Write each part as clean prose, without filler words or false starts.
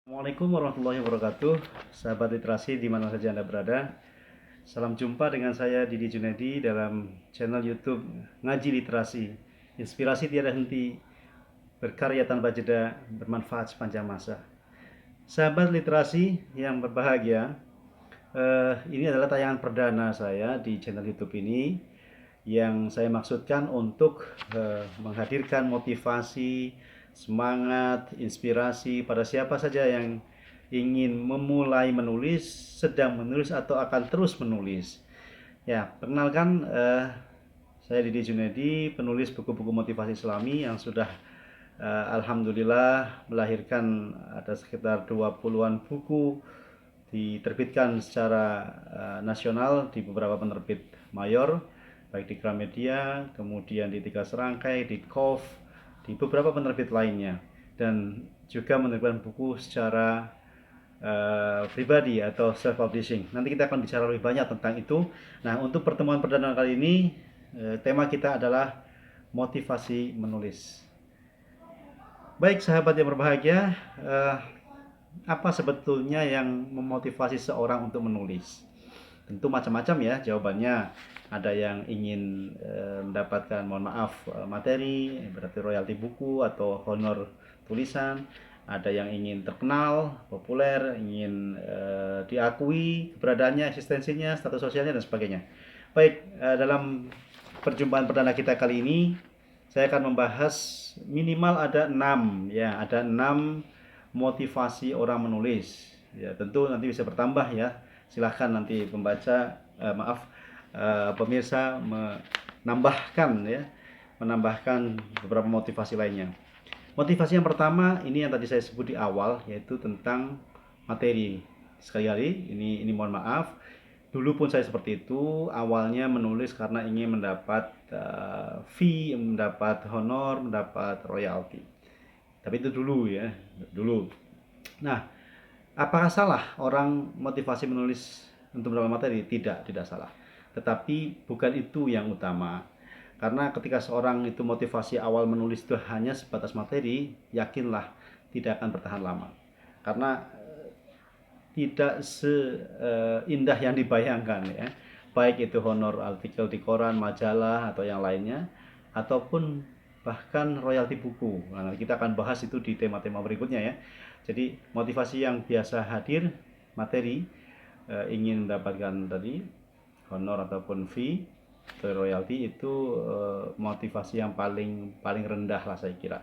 Assalamualaikum warahmatullahi wabarakatuh, sahabat literasi di mana saja Anda berada. Salam jumpa dengan saya Didi Junedi dalam channel YouTube Ngaji Literasi. Inspirasi tiada henti, berkarya tanpa jeda, bermanfaat sepanjang masa. Sahabat literasi yang berbahagia, ini adalah tayangan perdana saya di channel YouTube ini yang saya maksudkan untuk menghadirkan motivasi, semangat, inspirasi pada siapa saja yang ingin memulai menulis, sedang menulis atau akan terus menulis. Ya, perkenalkan, saya Didi Junedi, penulis buku-buku motivasi Islami yang sudah alhamdulillah melahirkan ada sekitar 20-an buku diterbitkan secara nasional di beberapa penerbit mayor, baik di Gramedia, kemudian di Tiga Serangkai, di KOF, di beberapa penerbit lainnya, dan juga menerbitkan buku secara pribadi atau self publishing. Nanti kita akan bicara lebih banyak tentang itu. Nah, untuk pertemuan perdana kali ini, tema kita adalah motivasi menulis. Baik sahabat yang berbahagia, apa sebetulnya yang memotivasi seorang untuk menulis? Tentu macam-macam ya jawabannya. Ada yang ingin mendapatkan, mohon maaf, materi, berarti royalti buku atau honor tulisan. Ada yang ingin terkenal, populer, ingin diakui keberadaannya, eksistensinya, status sosialnya, dan sebagainya. Baik, dalam perjumpaan perdana kita kali ini, saya akan membahas minimal ada 6 ya, ada 6 motivasi orang menulis. Ya, tentu nanti bisa bertambah ya. Silahkan nanti pembaca, pemirsa menambahkan beberapa motivasi lainnya. Motivasi yang pertama ini yang tadi saya sebut di awal, yaitu tentang materi. Sekali lagi, ini mohon maaf. Dulu pun saya seperti itu, awalnya menulis karena ingin mendapat fee, mendapat honor, mendapat royalti. Tapi itu dulu ya, dulu. Nah, apakah salah orang motivasi menulis untuk mendapat materi? Tidak salah. Tetapi bukan itu yang utama. Karena ketika seorang itu motivasi awal menulis itu hanya sebatas materi, yakinlah tidak akan bertahan lama. Karena tidak seindah yang dibayangkan ya. Baik itu honor artikel di koran, majalah atau yang lainnya, ataupun bahkan royalti buku. Nah, kita akan bahas itu di tema-tema berikutnya ya. Jadi motivasi yang biasa hadir, materi, ingin mendapatkan tadi honor ataupun fee atau royalti, itu motivasi yang paling rendah lah saya kira.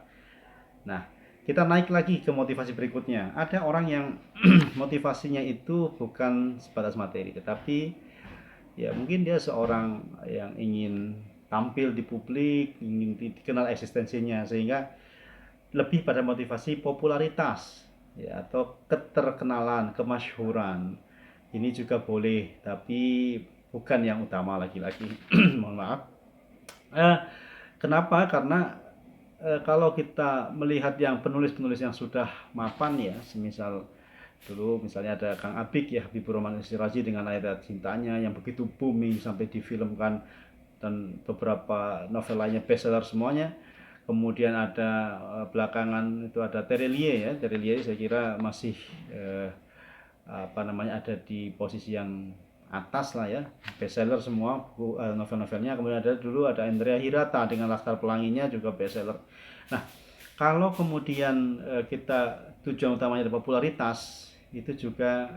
Nah, kita naik lagi ke motivasi berikutnya. Ada orang yang motivasinya itu bukan sebatas materi, tetapi ya mungkin dia seorang yang ingin tampil di publik, ingin dikenal eksistensinya, sehingga lebih pada motivasi popularitas ya, atau keterkenalan, kemasyhuran. Ini juga boleh, tapi bukan yang utama lagi-lagi. Mohon maaf. Kenapa? Karena kalau kita melihat yang penulis-penulis yang sudah mapan ya, semisal dulu misalnya ada Kang Abik ya, Habibur Rahman Shirazi dengan Ayat Cintanya yang begitu booming sampai difilmkan, dan beberapa novel lainnya bestseller semuanya. Kemudian ada belakangan itu ada Terelie ya, Terelie saya kira masih ada di posisi yang atas lah ya, bestseller semua buku novel-novelnya. Kemudian ada Andrea Hirata dengan Laskar Pelanginya juga bestseller. Nah, kalau kemudian kita tujuan utamanya adalah popularitas, itu juga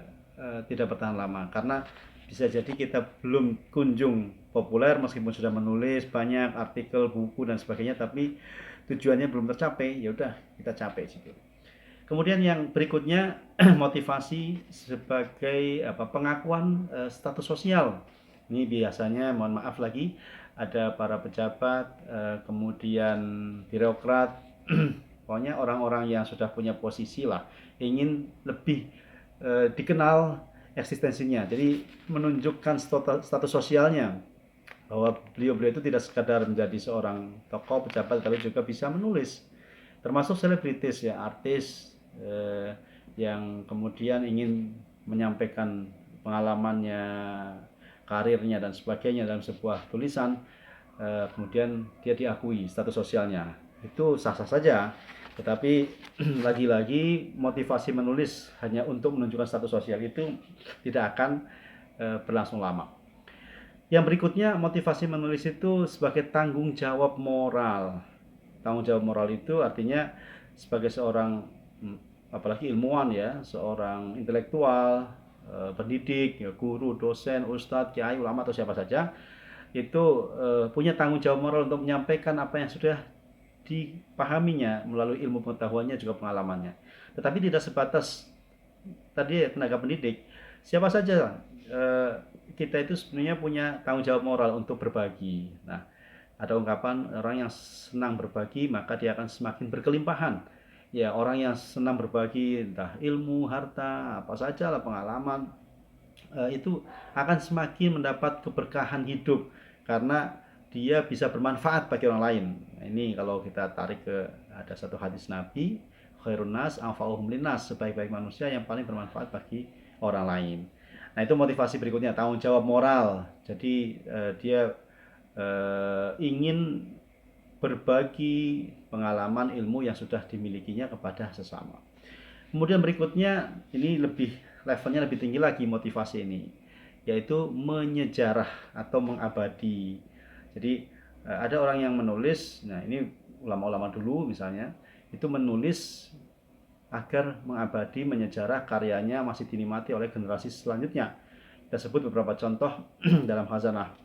tidak bertahan lama, karena bisa jadi kita belum kunjung populer meskipun sudah menulis banyak artikel, buku dan sebagainya, tapi tujuannya belum tercapai, ya udah kita capek situ. Kemudian yang berikutnya motivasi sebagai pengakuan status sosial. Ini biasanya, mohon maaf lagi, ada para pejabat, kemudian birokrat, pokoknya orang-orang yang sudah punya posisi lah, ingin lebih dikenal eksistensinya. Jadi menunjukkan status sosialnya, bahwa beliau-beliau itu tidak sekadar menjadi seorang tokoh pejabat, tapi juga bisa menulis, termasuk selebritis ya, artis yang kemudian ingin menyampaikan pengalamannya, karirnya dan sebagainya dalam sebuah tulisan, kemudian dia diakui status sosialnya, itu sah-sah saja. Tetapi lagi-lagi motivasi menulis hanya untuk menunjukkan status sosial itu tidak akan berlangsung lama. Yang berikutnya, motivasi menulis itu sebagai tanggung jawab moral. Tanggung jawab moral itu artinya sebagai seorang apalagi ilmuwan ya, seorang intelektual, pendidik, ya, guru, dosen, ustadz, kiai, ulama atau siapa saja itu punya tanggung jawab moral untuk menyampaikan apa yang sudah dipahaminya melalui ilmu pengetahuannya juga pengalamannya. Tetapi tidak sebatas tadi ya, tenaga pendidik, siapa saja kita itu sebenarnya punya tanggung jawab moral untuk berbagi. Nah, ada ungkapan orang yang senang berbagi maka dia akan semakin berkelimpahan. Ya, orang yang senang berbagi entah ilmu, harta, apa saja lah pengalaman itu akan semakin mendapat keberkahan hidup karena dia bisa bermanfaat bagi orang lain. Nah, ini kalau kita tarik ke ada satu hadis Nabi, khairun nas anfa'uhum linnas, sebaik-baik manusia yang paling bermanfaat bagi orang lain. Nah, itu motivasi berikutnya, tanggung jawab moral. Jadi dia ingin berbagi pengalaman ilmu yang sudah dimilikinya kepada sesama. Kemudian berikutnya ini levelnya lebih tinggi lagi motivasi ini, yaitu menyejarah atau mengabadi. Jadi ada orang yang menulis, nah ini ulama-ulama dulu misalnya, itu menulis agar mengabadi, menyejarah karyanya masih dinikmati oleh generasi selanjutnya. Kita sebut beberapa contoh dalam khazanah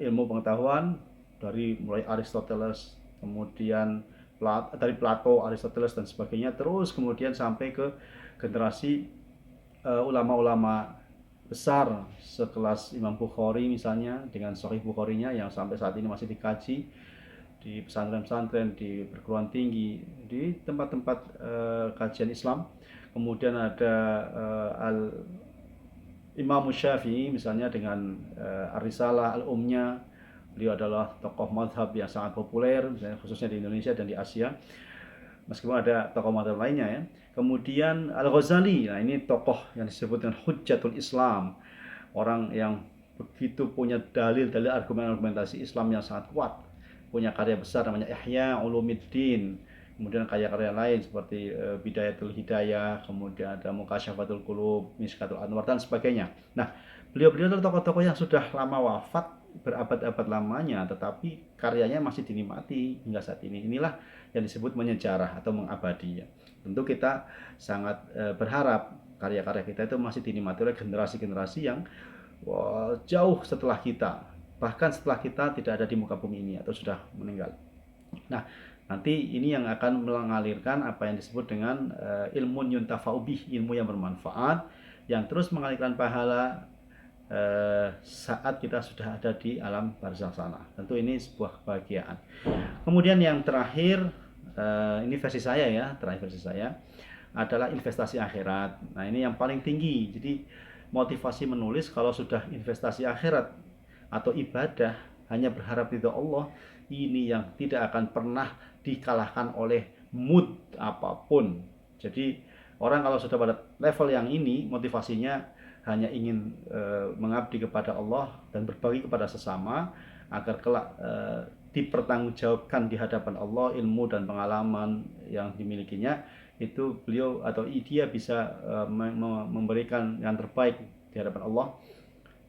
ilmu pengetahuan dari mulai Aristoteles, kemudian dari Plato, Aristoteles dan sebagainya, terus kemudian sampai ke generasi ulama-ulama besar sekelas Imam Bukhari misalnya dengan Sahih Bukharinya yang sampai saat ini masih dikaji di pesantren-pesantren, di perguruan tinggi, di tempat-tempat kajian Islam. Kemudian ada Imam Syafi'i misalnya dengan Ar-Risalah Al-Umnya. Beliau adalah tokoh madhab yang sangat populer misalnya khususnya di Indonesia dan di Asia, meskipun ada tokoh madhab lainnya ya. Kemudian Al-Ghazali, nah ini tokoh yang disebut dengan Hujjatul Islam, orang yang begitu punya dalil-dalil argumentasi Islam yang sangat kuat, punya karya besar namanya Ihya Ulumuddin. Kemudian karya-karya lain seperti Bidayatul Hidayah, kemudian ada Mukasyafatul Qulub, Miskatul Anwar dan sebagainya. Nah, beliau-beliau adalah tokoh-tokoh yang sudah lama wafat, berabad-abad lamanya, tetapi karyanya masih dinikmati hingga saat ini. Inilah yang disebut menyejarah atau mengabadi ya. Tentu kita sangat berharap karya-karya kita itu masih dinikmati oleh generasi-generasi yang jauh setelah kita, bahkan setelah kita tidak ada di muka bumi ini atau sudah meninggal. Nah, nanti ini yang akan mengalirkan apa yang disebut dengan ilmu yuntafa'u bih, ilmu yang bermanfaat, yang terus mengalirkan pahala saat kita sudah ada di alam barzakh sana. Tentu ini sebuah kebahagiaan. Kemudian yang terakhir, ini versi saya ya, terakhir versi saya adalah investasi akhirat. Nah, ini yang paling tinggi. Jadi motivasi menulis kalau sudah investasi akhirat atau ibadah hanya berharap ridho Allah, ini yang tidak akan pernah dikalahkan oleh mood apapun. Jadi orang kalau sudah pada level yang ini, motivasinya hanya ingin mengabdi kepada Allah dan berbagi kepada sesama agar kelak dipertanggungjawabkan di hadapan Allah ilmu dan pengalaman yang dimilikinya, itu beliau atau dia bisa memberikan yang terbaik di hadapan Allah.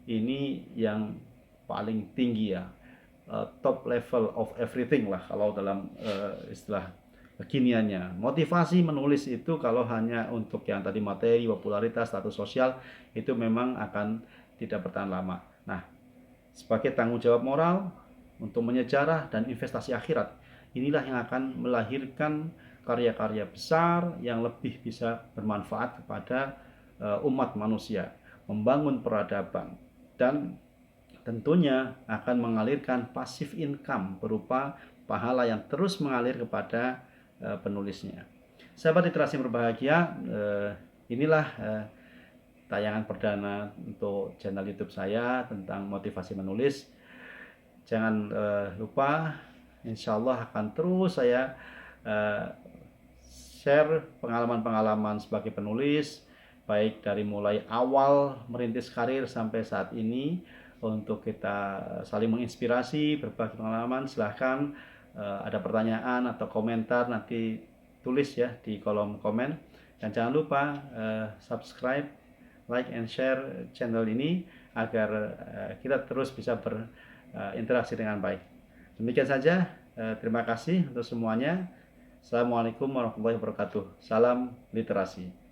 Ini yang paling tinggi ya, top level of everything lah kalau dalam istilah kekiniannya. Motivasi menulis itu kalau hanya untuk yang tadi materi, popularitas, status sosial, itu memang akan tidak bertahan lama. Nah, sebagai tanggung jawab moral untuk menyejarah dan investasi akhirat, inilah yang akan melahirkan karya-karya besar yang lebih bisa bermanfaat kepada umat manusia, membangun peradaban, dan tentunya akan mengalirkan passive income berupa pahala yang terus mengalir kepada penulisnya. Sahabat literasi berbahagia, inilah tayangan perdana untuk channel YouTube saya tentang motivasi menulis. Jangan lupa, insya Allah akan terus saya share pengalaman-pengalaman sebagai penulis, baik dari mulai awal merintis karir sampai saat ini, untuk kita saling menginspirasi, berbagi pengalaman. Silahkan ada pertanyaan atau komentar, nanti tulis ya di kolom komen. Dan jangan lupa subscribe, like, and share channel ini agar kita terus bisa berinteraksi dengan baik. Demikian saja, terima kasih untuk semuanya. Assalamualaikum warahmatullahi wabarakatuh. Salam literasi.